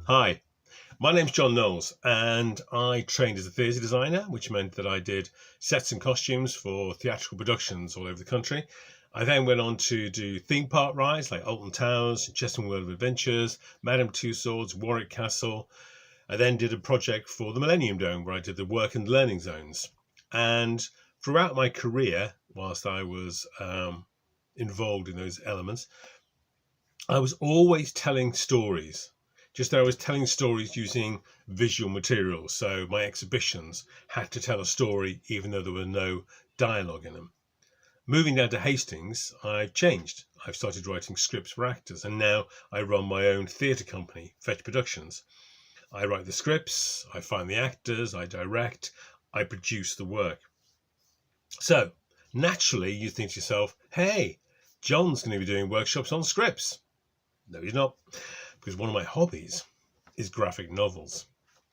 Hi, my name's John Knowles and I trained as a theatre designer, which meant that I did sets and costumes for theatrical productions all over the country. I then went on to do theme park rides like Alton Towers, Cheshire World of Adventures, Madame Tussauds, Warwick Castle. I then did a project for the Millennium Dome where I did the work and learning zones. And throughout my career, whilst I was involved in those elements, I was always telling stories. Just that I was telling stories using visual materials. So my exhibitions had to tell a story even though there were no dialogue in them. Moving down to Hastings, I've changed. I've started writing scripts for actors, and now I run my own theatre company, Fetch Productions. I write the scripts, I find the actors, I direct, I produce the work. So naturally you think to yourself, hey, John's going to be doing workshops on scripts. No, he's not, because one of my hobbies is graphic novels.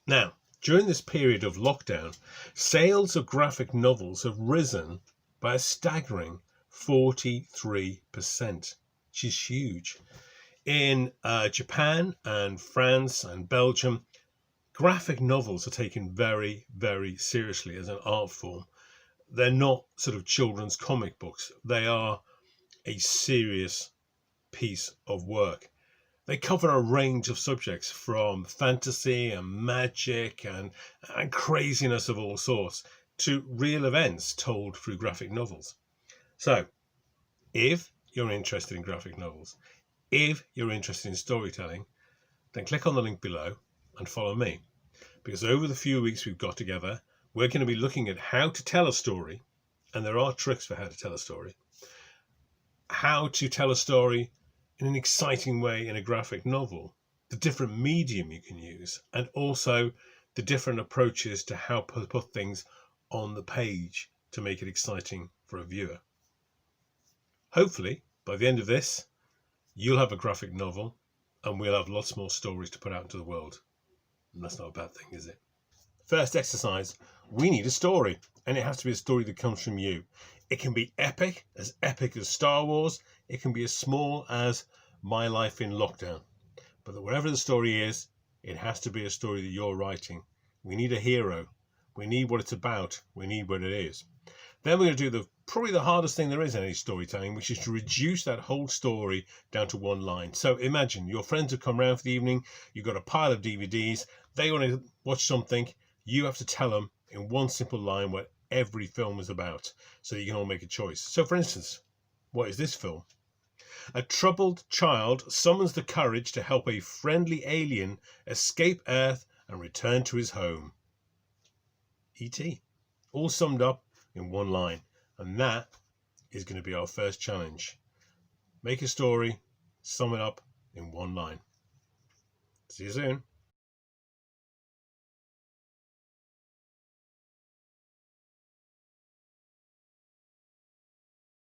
Now, during this period of lockdown, sales of graphic novels have risen by a staggering 43%, which is huge. In Japan and France and Belgium, graphic novels are taken very, very seriously as an art form. They're not sort of children's comic books. They are a serious piece of work. They cover a range of subjects from fantasy and magic and craziness of all sorts to real events told through graphic novels. So, if you're interested in graphic novels, if you're interested in storytelling, then click on the link below and follow me. Because over the few weeks we've got together, we're going to be looking at how to tell a story, and there are tricks for how to tell a story, how to tell a story in an exciting way in a graphic novel, the different medium you can use, and also the different approaches to how to put things on the page to make it exciting for a viewer. Hopefully, by the end of this, you'll have a graphic novel and we'll have lots more stories to put out into the world. And that's not a bad thing, is it? First exercise, we need a story, and it has to be a story that comes from you. It can be epic as Star Wars. It can be as small as my life in lockdown. But whatever the story is, it has to be a story that you're writing. We need a hero. We need what it's about. We need what it is. Then we're going to do probably the hardest thing there is in any storytelling, which is to reduce that whole story down to one line. So imagine your friends have come round for the evening. You've got a pile of DVDs. They want to watch something. You have to tell them in one simple line what every film is about, so you can all make a choice. So for instance, what is this film? A troubled child summons the courage to help a friendly alien escape Earth and return to his home. E.T. All summed up in one line. And that is going to be our first challenge. Make a story, sum it up in one line. See you soon.